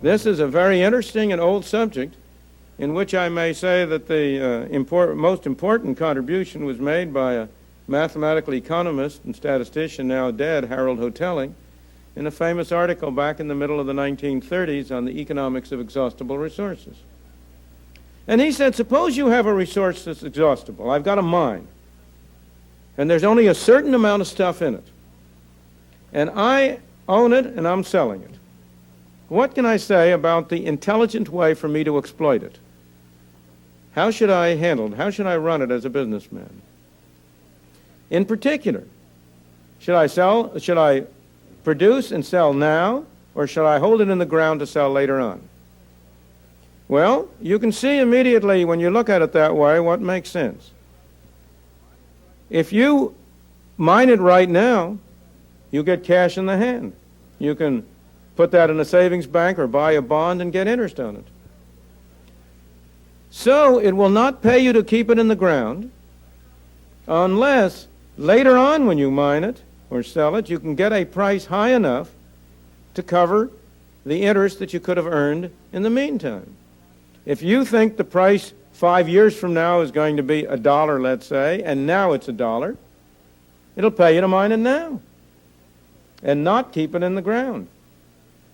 This is a very interesting and old subject in which I may say that the most important contribution was made by a mathematical economist and statistician now dead, Harold Hotelling, in a famous article back in the middle of the 1930s on the economics of exhaustible resources. And he said, suppose you have a resource that's exhaustible. I've got a mine, and there's only a certain amount of stuff in it. And I own it, and I'm selling it. What can I say about the intelligent way for me to exploit it? How should I handle it? How should I run it as a businessman? In particular, should I produce and sell now, or should I hold it in the ground to sell later on? Well, you can see immediately when you look at it that way what makes sense. If you mine it right now, you get cash in the hand. You can put that in a savings bank or buy a bond and get interest on it. So it will not pay you to keep it in the ground unless later on when you mine it or sell it, you can get a price high enough to cover the interest that you could have earned in the meantime. If you think the price 5 years from now is going to be $1, let's say, and now it's $1, it'll pay you to mine it now and not keep it in the ground.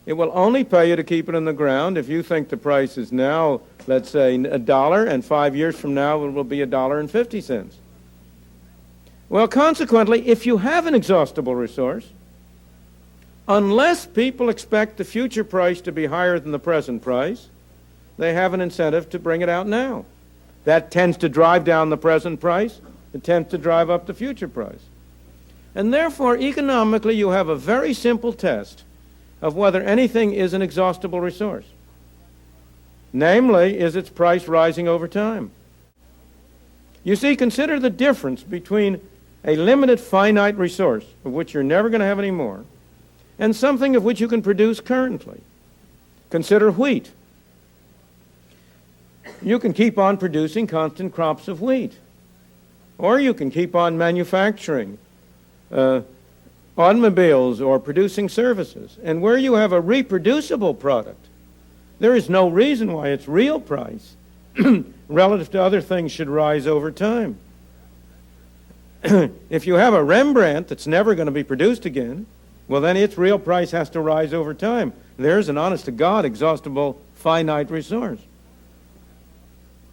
It will only pay you to keep it in the ground if you think the price is now, let's say, $1, and 5 years from now it will be $1.50. Well, consequently, if you have an exhaustible resource, unless people expect the future price to be higher than the present price, they have an incentive to bring it out now. That tends to drive down the present price. It tends to drive up the future price. And therefore, economically, you have a very simple test of whether anything is an exhaustible resource. Namely, is its price rising over time? You see, consider the difference between a limited finite resource, of which you're never going to have any more, and something of which you can produce currently. Consider wheat. You can keep on producing constant crops of wheat. Or you can keep on manufacturing automobiles or producing services. And where you have a reproducible product, there is no reason why its real price relative to other things should rise over time. If you have a Rembrandt that's never going to be produced again, well, then its real price has to rise over time. There's an honest-to-God exhaustible finite resource.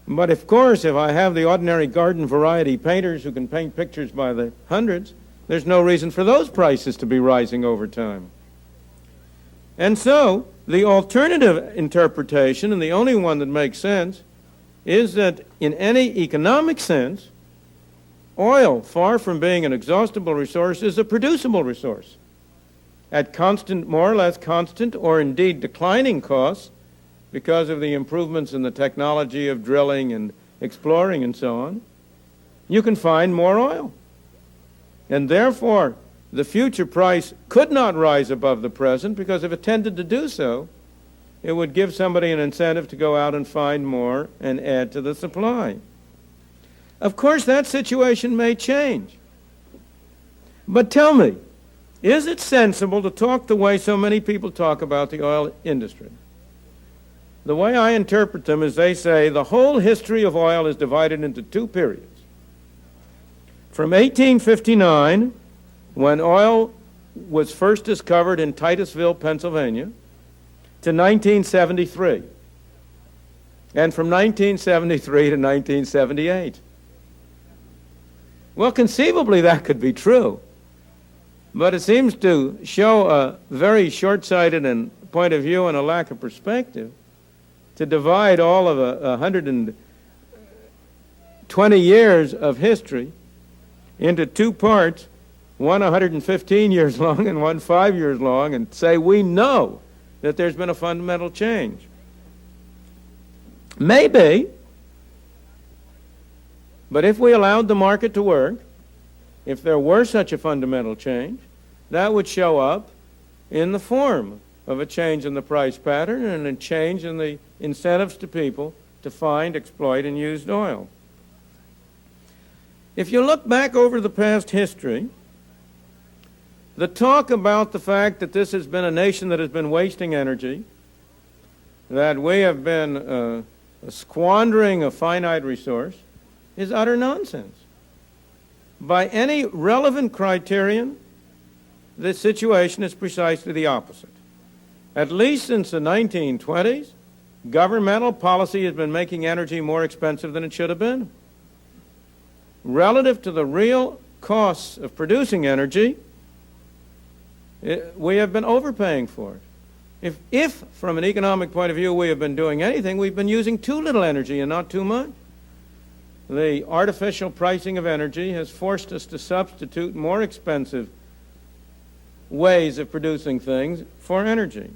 But of course, if I have the ordinary garden variety painters who can paint pictures by the hundreds, there's no reason for those prices to be rising over time. And so, the alternative interpretation, and the only one that makes sense, is that in any economic sense, oil, far from being an exhaustible resource, is a producible resource. At constant, more or less constant, or indeed declining costs, because of the improvements in the technology of drilling and exploring and so on, you can find more oil. And therefore, the future price could not rise above the present, because if it tended to do so, it would give somebody an incentive to go out and find more and add to the supply. Of course, that situation may change. But tell me, is it sensible to talk the way so many people talk about the oil industry? The way I interpret them is they say the whole history of oil is divided into two periods. From 1859, when oil was first discovered in Titusville, Pennsylvania, to 1973. And from 1973 to 1978. Well, conceivably that could be true. But it seems to show a very short-sighted and point of view and a lack of perspective to divide all of 120 years of history into two parts, one 115 years long and one 5 years long, and say we know that there's been a fundamental change. Maybe, but if we allowed the market to work, if there were such a fundamental change, that would show up in the form of a change in the price pattern and a change in the incentives to people to find, exploit, and use oil. If you look back over the past history, the talk about the fact that this has been a nation that has been wasting energy that we have been squandering a finite resource is utter nonsense. By any relevant criterion, the situation is precisely the opposite. At least since the 1920s, governmental policy has been making energy more expensive than it should have been. Relative to the real costs of producing energy, we have been overpaying for it. If, from an economic point of view, we have been doing anything, we've been using too little energy and not too much. The artificial pricing of energy has forced us to substitute more expensive ways of producing things for energy.